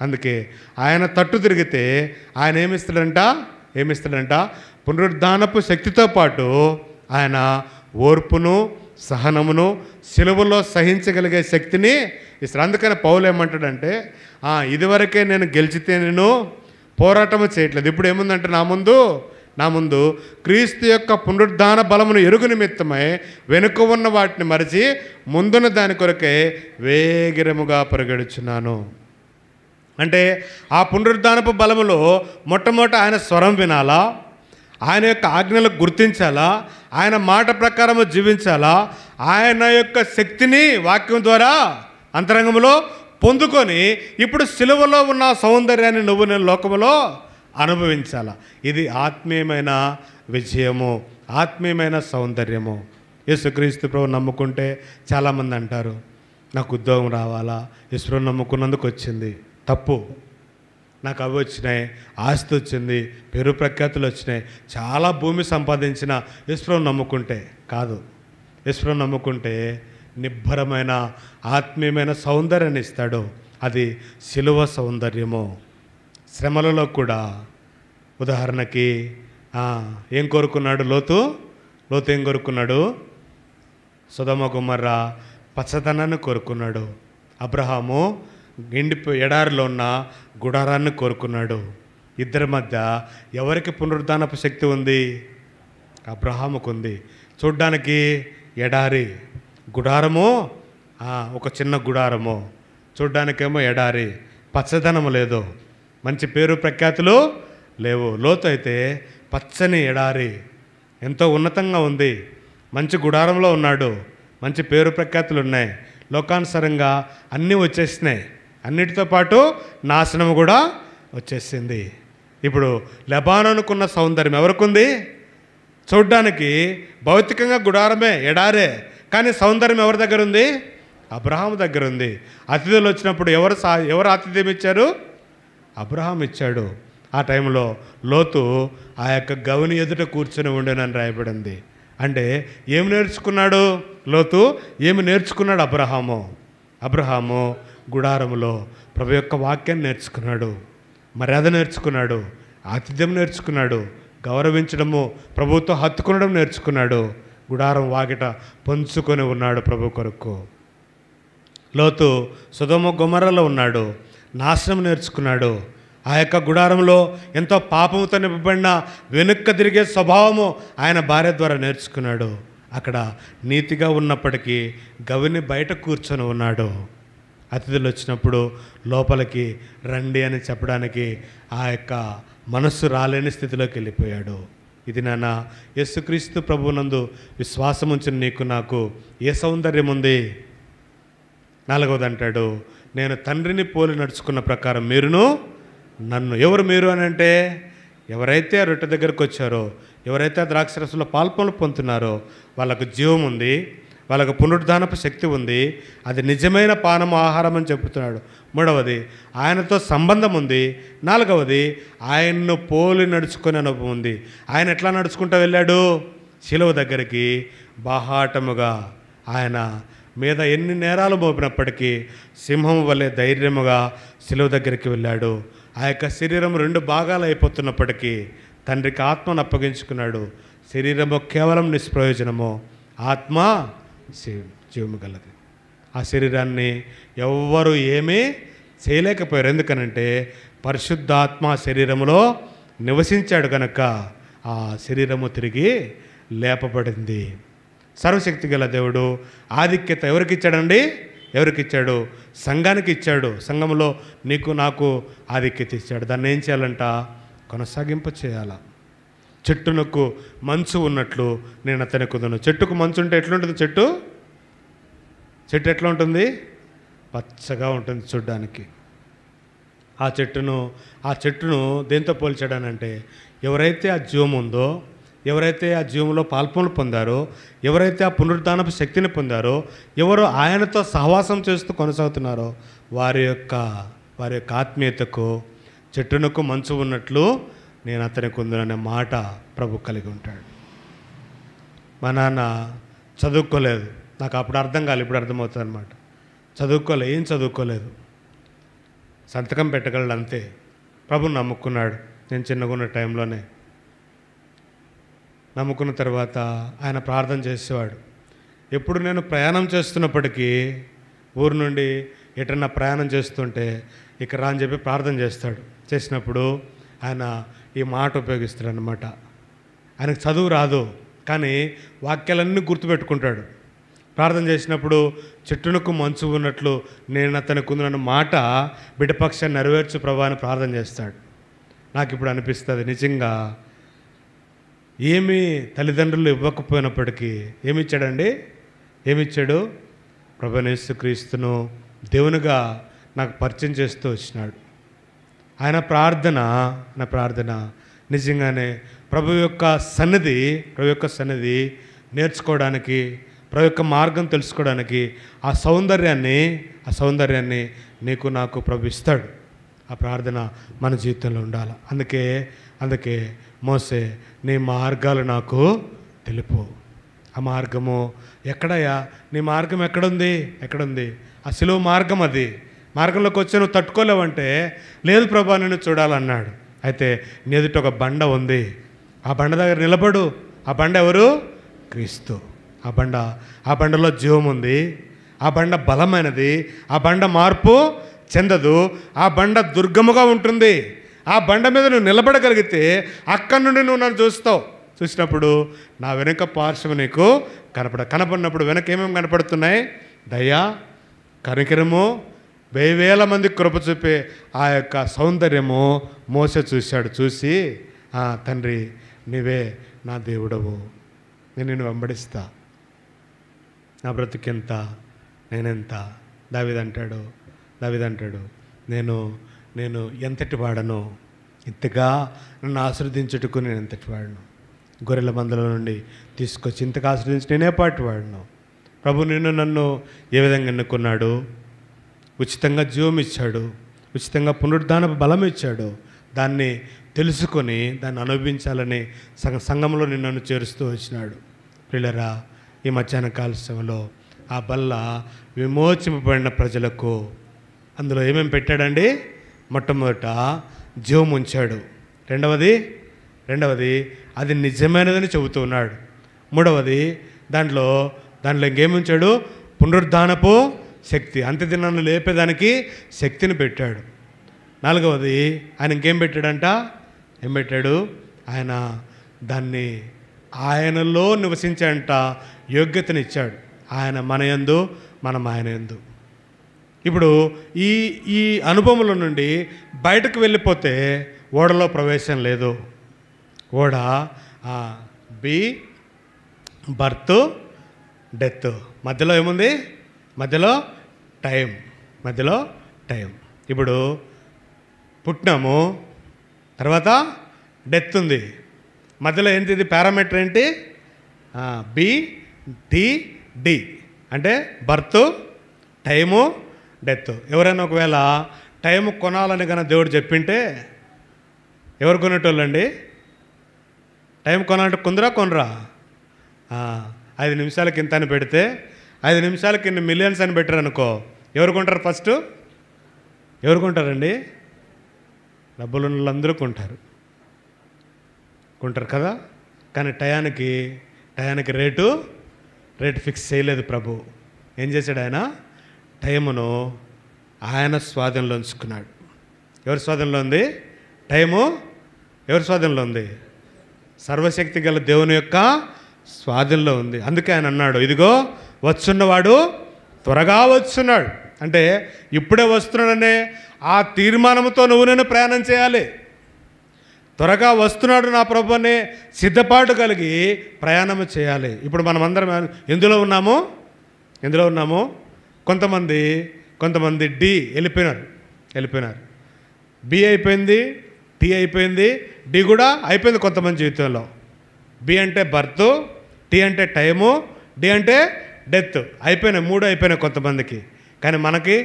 అందుకే ఆయన తట్టు తిరిగితే ఆయన ఏమిస్తాడంట? పునరుద్ధానపు శక్తితో పాటు ఆయన ఓర్పును, సహనమును, సిలువలో సహించగలిగే శక్తిని ఇస్తాడు. అందుకని పౌలు ఏమంటాడంటే, ఇదివరకే నేను గెలిచితే నేను పోరాటము చేయట్లేదు. ఇప్పుడు ఏముందంటే నా ముందు క్రీస్తు యొక్క పునరుద్ధాన బలమును ఎరుగు నిమిత్తమై వెనుక ఉన్న వాటిని మరిచి ముందున్న దాని కొరకే వేగిరముగా పరిగెడుచున్నాను. అంటే ఆ పునరుద్ధానపు బలములో మొట్టమొదట ఆయన స్వరం వినాలా, ఆయన యొక్క ఆజ్ఞలకు గుర్తించాలా, ఆయన మాట ప్రకారము జీవించాలా, ఆయన యొక్క శక్తిని వాక్యం ద్వారా అంతరంగంలో పొందుకొని ఇప్పుడు సిలువలో ఉన్న సౌందర్యాన్ని నేను లోకములో అనుభవించాలా. ఇది ఆత్మీయమైన విజయము, ఆత్మీయమైన సౌందర్యము. యేసుక్రీస్తు ప్రభు నమ్ముకుంటే చాలామంది అంటారు, నాకు ఉద్యోగం రావాలా, యేసు నమ్ముకున్నందుకు వచ్చింది. తప్పు. నాకు అవి వచ్చినాయి, ఆస్తి వచ్చింది, పేరు ప్రఖ్యాతులు వచ్చినాయి, చాలా భూమి సంపాదించిన యేసు నమ్ముకుంటే కాదు. యేసు నమ్ముకుంటే నిబ్బరమైన ఆత్మీయమైన సౌందర్యాన్ని ఇస్తాడు. అది సిలువ సౌందర్యము. శ్రమలలో కూడా ఉదాహరణకి ఏం కోరుకున్నాడు లోతు ఏం కోరుకున్నాడు? సొదొమ గొమొర్ర పచ్చదనాన్ని కోరుకున్నాడు. అబ్రహాము ఎడారిలో ఉన్న గుడారాన్ని కోరుకున్నాడు. ఇద్దరి మధ్య ఎవరికి పునరుద్ధానపు శక్తి ఉంది? అబ్రహాముకు ఉంది. చూడ్డానికి ఎడారి, గుడారము ఒక చిన్న గుడారము, చూడ్డానికేమో ఎడారి, పచ్చదనము లేదు, మంచి పేరు ప్రఖ్యాతులు లేవు. లోతు అయితే పచ్చని ఎడారి, ఎంతో ఉన్నతంగా ఉంది, మంచి గుడారంలో ఉన్నాడు, మంచి పేరు ప్రఖ్యాతులు ఉన్నాయి, లోకానుసారంగా అన్నీ వచ్చేసినాయి, అన్నిటితో పాటు నాశనం కూడా వచ్చేసింది. ఇప్పుడు లెబానోనుకున్న సౌందర్యం ఎవరికుంది? చూడ్డానికి భౌతికంగా గుడారమే, ఎడారే, కానీ సౌందర్యం ఎవరి దగ్గర ఉంది? అబ్రహాము దగ్గర ఉంది. అతిథులు వచ్చినప్పుడు ఎవరు ఆతిథ్యం ఇచ్చారు? అబ్రహాం ఇచ్చాడు. ఆ టైంలో లోతు ఆ యొక్క గవిని ఎదుట కూర్చొని ఉండేనని రాయబడింది. అంటే ఏమి నేర్చుకున్నాడు లోతు? ఏమి నేర్చుకున్నాడు అబ్రహాము గుడారములో ప్రభు యొక్క వాక్యాన్ని నేర్చుకున్నాడు, మర్యాద నేర్చుకున్నాడు, ఆతిథ్యం నేర్చుకున్నాడు, గౌరవించడము, ప్రభుతో హత్తుకునడం నేర్చుకున్నాడు, గుడారం వాకిట పంచుకొని ఉన్నాడు ప్రభు కొరకు. లోతు సొదొమ గొమొర్రాలో ఉన్నాడు, నాశనం నేర్చుకున్నాడు. ఆ యొక్క గుడారంలో ఎంతో పాపముతో నింపబడిన వెనుక్క తిరిగే స్వభావము ఆయన భార్య ద్వారా నేర్చుకున్నాడు. అక్కడ నీతిగా ఉన్నప్పటికీ గవిని బయట కూర్చొని ఉన్నాడు. అతిథులు వచ్చినప్పుడు లోపలికి రండి అని చెప్పడానికి ఆ యొక్క మనస్సు రాలేని స్థితిలోకి వెళ్ళిపోయాడు. ఇది నాన్న యేసుక్రీస్తు ప్రభువునందు విశ్వాసం ఉంచిన నీకు నాకు ఏ సౌందర్యం ఉంది? 4వది అంటాడు, నేను తండ్రిని పోలి నడుచుకున్న ప్రకారం మీరును నన్ను. ఎవరు మీరు అని అంటే, ఎవరైతే ఆ రొట్టె దగ్గరకు వచ్చారో, ఎవరైతే ఆ ద్రాక్షరసంలో పాల్పొలు పొందుతున్నారో వాళ్ళకు జీవం ఉంది, వాళ్ళకు పునరుద్ధానపు శక్తి ఉంది, అది నిజమైన పానము ఆహారం అని చెబుతున్నాడు. 3వది ఆయనతో సంబంధం ఉంది. 4వది ఆయన్ను పోలి నడుచుకునే అనుభవం ఉంది. ఆయన ఎట్లా నడుచుకుంటూ వెళ్ళాడు? శిలువ దగ్గరికి బాహాటముగా, ఆయన మీద ఎన్ని నేరాలు మోపినప్పటికీ సింహం వలె ధైర్యముగా శిలువ దగ్గరికి వెళ్ళాడు. ఆ యొక్క శరీరం 2 భాగాలు అయిపోతున్నప్పటికీ తండ్రికి ఆత్మను అప్పగించుకున్నాడు. శరీరము కేవలం నిష్ప్రయోజనము, ఆత్మ జీవము గలది. ఆ శరీరాన్ని ఎవ్వరూ ఏమీ చేయలేకపోయారు. ఎందుకనంటే పరిశుద్ధాత్మ శరీరములో నివసించాడు కనుక ఆ శరీరము తిరిగి లేపబడింది. సర్వశక్తి గల దేవుడు ఆధిక్యత ఎవరికి ఇచ్చాడండి? ఎవరికి ఇచ్చాడు? సంఘానికి ఇచ్చాడు. సంఘంలో నీకు నాకు ఆధిక్యత ఇచ్చాడు. దాన్ని ఏం చేయాలంట? కొనసాగింప చేయాల. చెట్టునకు మంచు ఉన్నట్లు నేను అతనికి కుదను. చెట్టుకు మంచు ఉంటే ఎట్లుంటుంది? చెట్టు ఎట్లా ఉంటుంది? పచ్చగా ఉంటుంది చూడ్డానికి. ఆ చెట్టును దేంతో పోల్చాడానంటే, ఎవరైతే ఆ జీవం ఉందో, ఎవరైతే ఆ జీవంలో పాల్పొలు పొందారో, ఎవరైతే ఆ పునరుద్ధానపు శక్తిని పొందారో, ఎవరు ఆయనతో సహవాసం చేస్తూ కొనసాగుతున్నారో వారి యొక్క ఆత్మీయతకు చెట్టునకు మంచు ఉన్నట్లు నేను అతనికి ఉందనే మాట ప్రభు కలిగి ఉంటాడు. మా నాన్న చదువుకోలేదు, నాకు అప్పుడు అర్థం కాలేదు, ఇప్పుడు అర్థమవుతుంది అనమాట. ఏం చదువుకోలేదు, సంతకం పెట్టగలడు అంతే. ప్రభుని నమ్ముకున్నాడు. నేను చిన్నగా ఉన్న టైంలోనే నమ్ముకున్న తర్వాత ఆయన ప్రార్థన చేసేవాడు. ఎప్పుడు నేను ప్రయాణం చేస్తున్నప్పటికీ ఊరు నుండి ఎటన్నా ప్రయాణం చేస్తుంటే ఇక్కడ రా అని చెప్పి ప్రార్థన చేస్తాడు. చేసినప్పుడు ఆయన ఈ మాట ఉపయోగిస్తాడు అన్నమాట. ఆయనకు చదువు రాదు కానీ వాక్యాలన్నీ గుర్తుపెట్టుకుంటాడు. ప్రార్థన చేసినప్పుడు చెట్టునకు మంచు ఉన్నట్లు నేను అతనికి ఉందన్న మాట బిడ్డపక్షాన్ని నెరవేర్చు ప్రభా అని ప్రార్థన చేస్తాడు. నాకు ఇప్పుడు అనిపిస్తుంది నిజంగా ఏమీ తల్లిదండ్రులు ఇవ్వకపోయినప్పటికీ ఏమిచ్చాడండి? ఏమిచ్చాడు? ప్రభువైన యేసుక్రీస్తును దేవునిగా నాకు పరిచయం చేస్తూ వచ్చినాడు. ఆయన ప్రార్థన నిజంగానే ప్రభు యొక్క సన్నిధి నేర్చుకోవడానికి, ప్రభు యొక్క మార్గం తెలుసుకోవడానికి ఆ సౌందర్యాన్ని నీకు నాకు ప్రభు ఇస్తాడు. ఆ ప్రార్థన మన జీవితంలో ఉండాలి. అందుకే మోసే నీ మార్గాలు నాకు తెలుపు. ఆ మార్గము ఎక్కడయ్యా? నీ మార్గం ఎక్కడుంది? ఆ సిలువ మార్గం. అది మార్గంలోకి వచ్చి నువ్వు తట్టుకోలేవంటే లేదు ప్రభా నిన్ను చూడాలన్నాడు. అయితే నీ ఎదుట ఒక బండ ఉంది, ఆ బండ దగ్గర నిలబడు. ఆ బండ ఎవరు? క్రీస్తు. ఆ బండలో జీవం ఉంది. ఆ బండ బలమైనది. ఆ బండ మార్పు చెందదు. ఆ బండ దుర్గముగా ఉంటుంది. ఆ బండ మీద నువ్వు నిలబడగలిగితే అక్కడి నుండి నువ్వు నన్ను చూసినప్పుడు నా వెనుక పార్శ్వం నీకు కనపడినప్పుడు వెనక ఏమేమి కనపడుతున్నాయి? దయ, కనికరము, 1000 మంది కృప చూపే ఆ యొక్క సౌందర్యము మోసే చూశాడు. చూసి తండ్రి నీవే నా దేవుడవు, నేను నిన్ను వెంబడిస్తా, నా బ్రతుకెంత, నేనెంత. దావీదు అంటాడు నేను ఎంతటి వాడను, ఇంతగా నన్ను ఆశీర్వదించుటకు నేను ఎంతటి వాడను. గొర్రెల మందల నుండి తీసుకొచ్చి ఇంతగా ఆశీర్వదించి నేనే పాటి వాడను. ప్రభు నన్ను ఏ విధంగా ఎన్నుకున్నాడు? ఉచితంగా జీవం ఇచ్చాడు, ఉచితంగా పునరుద్ధానపు బలం ఇచ్చాడు. దాన్ని తెలుసుకొని దాన్ని అనుభవించాలని సంఘంలో నన్ను చేరుస్తూ వచ్చినాడు. ప్రియులారా, ఈ మధ్యాహ్న కాల సమయంలో ఆ బల్ల విమోచింపబడిన ప్రజలకు అందులో ఏమేమి పెట్టాడండి? మొట్టమొదట జీవం ఉంచాడు. రెండవది అది నిజమైనదని చెబుతూ ఉన్నాడు. మూడవది దాంట్లో ఇంకేమి ఉంచాడు? పునరుద్ధానపు శక్తి, అంత్యదినాన్ని లేపేదానికి శక్తిని పెట్టాడు. నాలుగవది ఆయన ఇంకేం పెట్టాడంట? ఏం పెట్టాడు? ఆయన దాన్ని ఆయనలో నివసించేంట యోగ్యతనిచ్చాడు. ఆయన మన యందు, మనం ఆయన యందు. ఇప్పుడు ఈ అనుభవంలో నుండి బయటకు వెళ్ళిపోతే ఓడలో ప్రవేశం లేదు. ఓడ బర్త్ డెత్, మధ్యలో ఏముంది? మధ్యలో టైం. ఇప్పుడు పుట్టినాము, తర్వాత డెత్ ఉంది, మధ్యలో ఏంటిది? పారామీటర్ ఏంటి? BTD అంటే బర్త్, టైము, డెత్. ఎవరైనా ఒకవేళ టైం కొనాలని కన్నా దేవుడు చెప్పింటే ఎవరు కొనేటోళ్ళండి? టైం కొనాలంటే కొనరా? 5 నిమిషాలకి ఇంత అని పెడితే 5 నిమిషాలకి ఇన్ని మిలియన్స్ అని పెట్టారు అనుకో, ఎవరు కొంటారు? ఫస్ట్ ఎవరు కొంటారండి? డబ్బులు ఉన్న వాళ్ళందరూ కొంటారు కదా. కానీ టయానికి రేటు ఫిక్స్ చేయలేదు ప్రభు. ఏం చేశాడు? ఆయన టైమును ఆయన స్వాధీనంలో ఉంచుకున్నాడు. ఎవరి స్వాధీనంలో ఉంది టైము? ఎవరి స్వాధీనంలో ఉంది? సర్వశక్తి గల దేవుని యొక్క స్వాధీనంలో ఉంది. అందుకే ఆయన అన్నాడు, ఇదిగో వచ్చున్నవాడు త్వరగా వచ్చున్నాడు. అంటే ఇప్పుడే వస్తున్నాడనే ఆ తీర్మానంతో నేను ప్రయాణం చేయాలి. త్వరగా వస్తున్నాడు నా ప్రభు అనే సిద్ధపాటు కలిగి ప్రయాణం చేయాలి. ఇప్పుడు మనం అందరం ఎందులో ఉన్నాము? కొంతమంది డి వెళ్ళిపోయినారు. బి అయిపోయింది, టీ అయిపోయింది, డి కూడా అయిపోయింది కొంతమంది జీవితంలో. బి అంటే బర్త్, టీ అంటే టైము, డి అంటే డెత్. అయిపోయినాయి, 3 అయిపోయినాయి కొంతమందికి. కానీ మనకి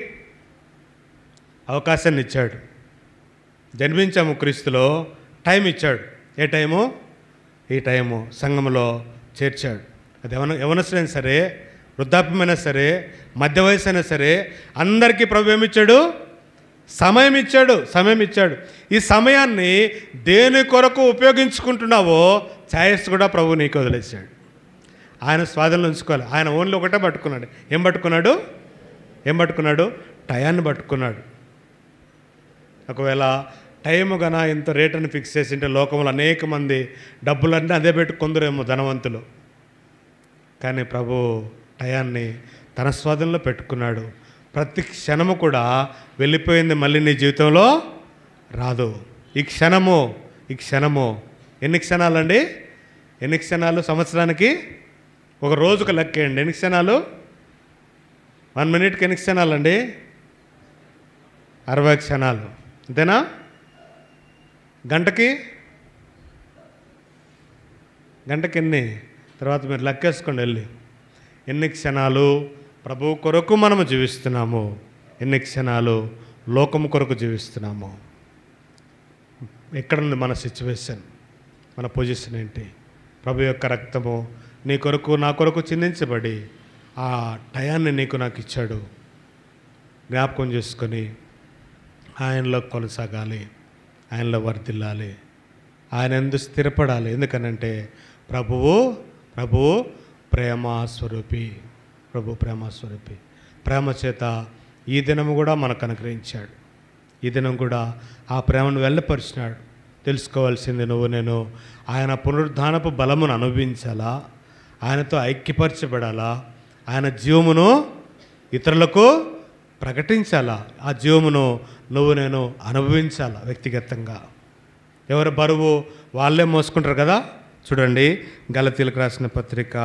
అవకాశాన్ని ఇచ్చాడు. జన్మించాము క్రీస్తులో, టైం ఇచ్చాడు. ఏ టైము? ఈ టైము సంఘంలో చేర్చాడు. అది యవనస్తులైనా సరే, వృద్ధాప్యమైనా సరే, మధ్య వయసు అయినా సరే, అందరికీ ప్రభు ఏమిచ్చాడు? సమయం ఇచ్చాడు. ఈ సమయాన్ని దేని కొరకు ఉపయోగించుకుంటున్నావో ఛాయస్ కూడా ప్రభు నీకు వదిలేశాడు. ఆయన స్వాధీనంలో ఉంచుకోవాలి. ఆయన ఓన్లీ ఒకటే పట్టుకున్నాడు. ఏం పట్టుకున్నాడు? టయాన్ని పట్టుకున్నాడు. ఒకవేళ టైము గన ఇంత రేట్ అని ఫిక్స్ చేసింటే లోకంలో అనేక మంది డబ్బులన్నీ అదే పెట్టుకుందరేమో ధనవంతులు. కానీ ప్రభు టయాన్ని తన స్వాధీనంలో పెట్టుకున్నాడు. ప్రతి క్షణము కూడా వెళ్ళిపోయింది, మళ్ళీ నీ జీవితంలో రాదు. ఈ క్షణము ఎన్ని క్షణాలండి? ఎన్ని క్షణాలు సంవత్సరానికి? ఒక రోజుకు లెక్కేయండి. ఎన్ని క్షణాలు? 1 మినిట్కి ఎన్ని క్షణాలండి? 60 క్షణాలు, అంతేనా? గంటకి ఎన్ని? తర్వాత మీరు లెక్కేసుకోండి వెళ్ళి. ఎన్ని క్షణాలు ప్రభువు కొరకు మనము జీవిస్తున్నాము, ఎన్ని క్షణాలు లోకము కొరకు జీవిస్తున్నాము. ఎక్కడుంది మన సిచ్యువేషన్, మన పొజిషన్ ఏంటి? ప్రభు యొక్క రక్తము నీ కొరకు నా కొరకు చిందించబడి ఆ టయాన్ని నాకు ఇచ్చాడు. జ్ఞాపకం చేసుకొని ఆయనలో కొనసాగాలి, ఆయనలో వర్ధిల్లాలి, ఆయన ఎందు స్థిరపడాలి. ఎందుకనంటే ప్రభువు ప్రేమస్వరూపి. ప్రేమ చేత ఈ దినము కూడా మనకు అనుగ్రహించాడు. ఈ దినం కూడా ఆ ప్రేమను వెళ్ళపరిచినాడు. తెలుసుకోవాల్సింది నేను ఆయన పునరుద్ధానపు బలమును అనుభవించాలా, ఆయనతో ఐక్యపరచబడాలా, ఆయన జీవమును ఇతరులకు ప్రకటించాలా, ఆ జీవమును నేను అనుభవించాలా వ్యక్తిగతంగా. ఎవరి బరువు వాళ్ళే మోసుకుంటారు కదా. చూడండి, గలతీలకు రాసిన పత్రిక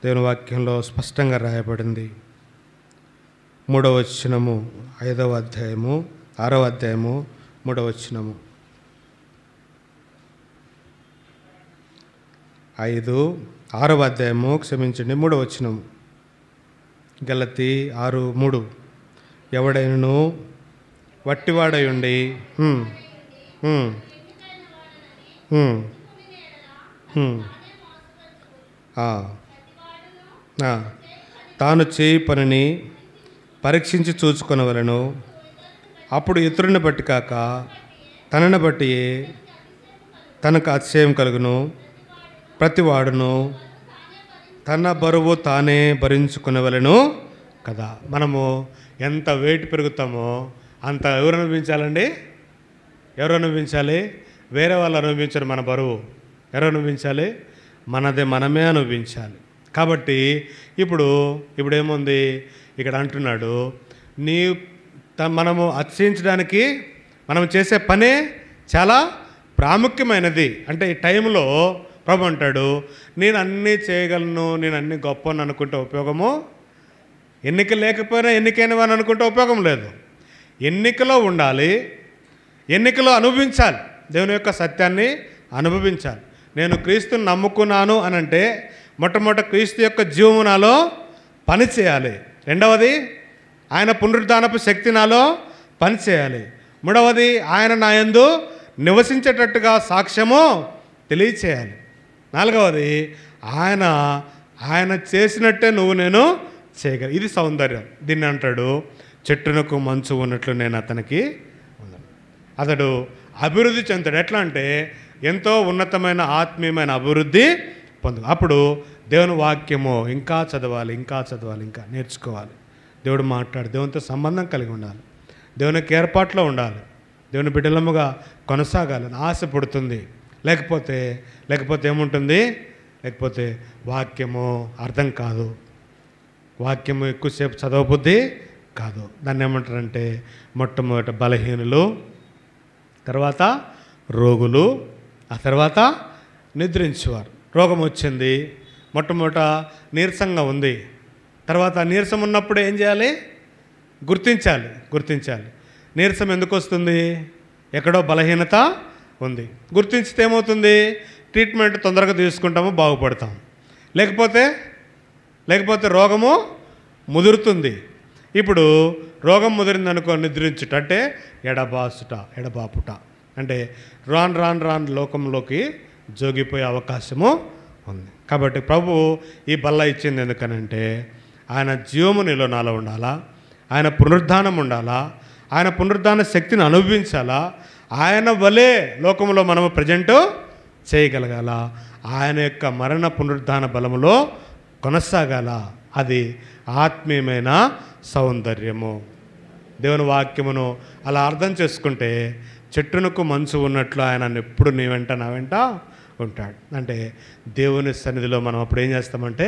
దేవుని వాక్యంలో స్పష్టంగా రాయబడింది. 3వ వచనము, 5వ అధ్యాయము 6వ అధ్యాయము 3వ వచనము. 6వ అధ్యాయము క్షమించండి 3వ వచనం. గలతీ 6:3. ఎవడైనను వట్టివాడై ఉండి తాను చేయి పనిని పరీక్షించి చూచుకొనవలెను. అప్పుడు ఇతరుని బట్టి కాక తనని బట్టి తనకు అతిశయం కలుగును. ప్రతివాడును తన బరువు తానే భరించుకునవలెను కదా. మనము ఎంత వెయిట్ పెరుగుతామో అంత ఎవరు అనుభవించాలండి? ఎవరు అనుభవించాలి? వేరే వాళ్ళు అనుభవించరు. మన బరువు ఎవరు అనుభవించాలి? మనదే మనమే అనుభవించాలి. కాబట్టి ఇప్పుడు ఏముంది ఇక్కడ అంటున్నాడు, మనము అతిశయించడానికి మనం చేసే పనే చాలా ప్రాముఖ్యమైనది. అంటే ఈ టైంలో ప్రభు అంటాడు, నేను అన్నీ చేయగలను, నేను అన్నీ గొప్ప అని అనుకుంటే ఉపయోగము, ఎన్నిక లేకపోయినా ఎన్నికైన వాడిని అనుకుంటే ఉపయోగం లేదు. ఎన్నికలో ఉండాలి, ఎన్నికలో అనుభవించాలి, దేవుని యొక్క సత్యాన్ని అనుభవించాలి. నేను క్రీస్తుని నమ్ముకున్నాను అని అంటే మొట్టమొదటి క్రీస్తు యొక్క జీవము నాలో పని చేయాలి. రెండవది ఆయన పునరుద్ధానపు శక్తి నాలో పని చేయాలి. మూడవది ఆయన నా యందు నివసించేటట్టుగా సాక్ష్యము తెలియచేయాలి. నాలుగవది ఆయన చేసినట్టే నేను చేయగల. ఇది సౌందర్యం. దీన్ని అంటాడు, చెట్టునకు మంచు ఉన్నట్లు నేను అతనికి ఉన్నాను. అతడు అభివృద్ధి చెందుతాడు. ఎట్లా అంటే ఎంతో ఉన్నతమైన ఆత్మీయమైన అభివృద్ధి పొందు. అప్పుడు దేవుని వాక్యము ఇంకా చదవాలి, ఇంకా నేర్చుకోవాలి. దేవుడు మాట్లాడు, దేవునితో సంబంధం కలిగి ఉండాలి, దేవునికి ఏర్పాట్లో ఉండాలి, దేవుని బిడ్డలముగా కొనసాగాలని ఆశ పుడుతుంది. లేకపోతే ఏముంటుంది? లేకపోతే వాక్యము అర్థం కాదు, వాక్యము ఎక్కువసేపు చదవబుద్ధి కాదు. దాన్ని ఏమంటారంటే మొట్టమొదట బలహీనులు, తర్వాత రోగులు, ఆ తర్వాత నిద్రించేవారు. రోగం వచ్చింది, మొట్టమొదట నీరసంగా ఉంది. తర్వాత నీరసం ఉన్నప్పుడు ఏం చేయాలి? గుర్తించాలి. నీరసం ఎందుకు వస్తుంది? ఎక్కడో బలహీనత ఉంది. గుర్తించితే ఏమవుతుంది? ట్రీట్మెంట్ తొందరగా తీసుకుంటాము, బాగుపడతాం. లేకపోతే రోగము ముదురుతుంది. ఇప్పుడు రోగం ముదిరిందనుకో, నిద్రించుట అంటే ఎడబాపుట అంటే రాను లోకంలోకి జోగిపోయే అవకాశము ఉంది. కాబట్టి ప్రభు ఈ బల్ల ఇచ్చింది ఎందుకనంటే ఆయన జీవము నీలో నాలో ఉండాలా, ఆయన పునరుద్ధానం ఉండాలా, ఆయన పునరుద్ధాన శక్తిని అనుభవించాలా, ఆయన వలే లోకంలో మనము ప్రజెంట్ చేయగలగాల, ఆయన యొక్క మరణ పునరుద్ధాన బలములో కొనసాగాల. అది ఆత్మీయమైన సౌందర్యము. దేవుని వాక్యమును అలా అర్థం చేసుకుంటే చెట్టునకు మంచు ఉన్నట్లు ఆయన ఎప్పుడు నీ వెంట నా వెంట ఉంటాడు. అంటే దేవుని సన్నిధిలో మనం అప్పుడు ఏం చేస్తామంటే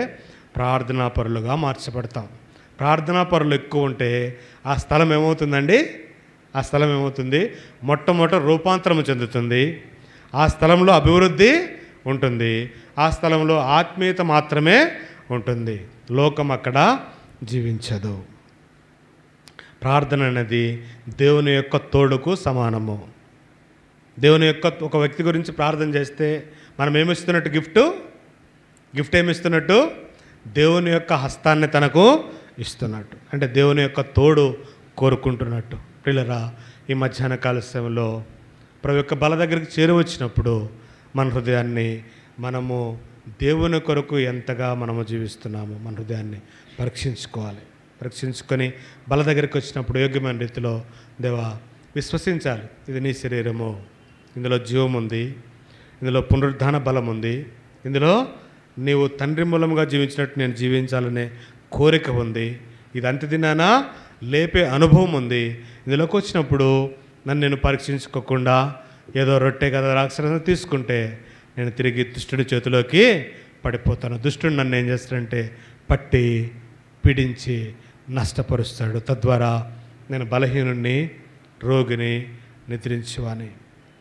ప్రార్థనా పరులుగా మార్చబడతాం. ప్రార్థనా పరులు ఎక్కువ ఉంటే ఆ స్థలం ఏమవుతుందండి? ఆ స్థలం ఏమవుతుంది? మొట్టమొదట రూపాంతరం చెందుతుంది. ఆ స్థలంలో అభివృద్ధి ఉంటుంది. ఆ స్థలంలో ఆత్మీయత మాత్రమే ఉంటుంది. లోకం అక్కడ జీవించదు. ప్రార్థన అనేది దేవుని యొక్క తోడుకు సమానము. దేవుని యొక్క ఒక వ్యక్తి గురించి ప్రార్థన చేస్తే మనం ఏమిస్తున్నట్టు? గిఫ్ట్ ఏమిస్తున్నట్టు? దేవుని యొక్క హస్తాన్ని తనకు ఇస్తున్నట్టు. అంటే దేవుని యొక్క తోడు కోరుకుంటున్నట్టు. పిల్లరా, ఈ మధ్యాహ్న కాల సమయంలో ప్రభు యొక్క బల దగ్గరికి చేరువచ్చినప్పుడు మన హృదయాన్ని మనము దేవుని కొరకు ఎంతగా మనము జీవిస్తున్నాము, మన హృదయాన్ని పరీక్షించుకొని బల దగ్గరికి వచ్చినప్పుడు యోగ్యమైన రీతిలో దేవా విశ్వసించాలి, ఇది నీ శరీరము, ఇందులో జీవం ఉంది, ఇందులో పునరుద్ధాన బలం ఉంది, ఇందులో నీవు తండ్రి మూలంగా జీవించినట్టు నేను జీవించాలనే కోరిక ఉంది, ఇది అంత్యదినాన లేపే అనుభవం ఉంది. ఇందులోకి వచ్చినప్పుడు నేను పరీక్షించుకోకుండా ఏదో రొట్టె కదా రాక్షస తీసుకుంటే నేను తిరిగి దుష్టుడి చేతిలోకి పడిపోతాను. దుష్టుడు నన్ను ఏం చేస్తాడంటే పట్టి పీడించి నష్టపరుస్తాడు. తద్వారా నేను బలహీనుణ్ణి, రోగిని, నిద్రించువాని.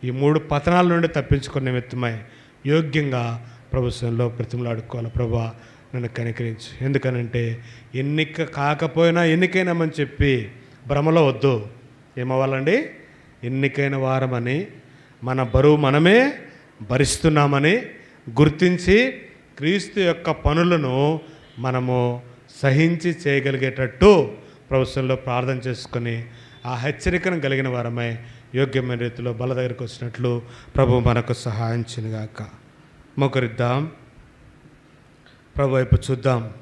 ఈ 3 పతనాల నుండి తప్పించుకునే నిమిత్తమై యోగ్యంగా ప్రభుత్వంలో బ్రతిమలాడుకోవాలి. ప్రభువా నన్ను కనికరించు. ఎందుకనంటే ఎన్నిక కాకపోయినా ఎన్నికైనామని చెప్పి భ్రమలో వద్దు. ఏమవ్వాలండి? ఎన్నికైన వారమని, మన బరువు మనమే భరిస్తున్నామని, గుర్తించి క్రీస్తు యొక్క పనులను మనము సహించి చేయగలిగేటట్టు ప్రభుత్వంలో ప్రార్థన చేసుకొని ఆ హెచ్చరికను కలిగిన వారమై యోగ్యమైన రీతిలో బల దగ్గరికి వచ్చినట్లు ప్రభు మనకు సహాయం చేయనుగాక. మొకరిద్దాం, ప్రభు వైపు చూద్దాం.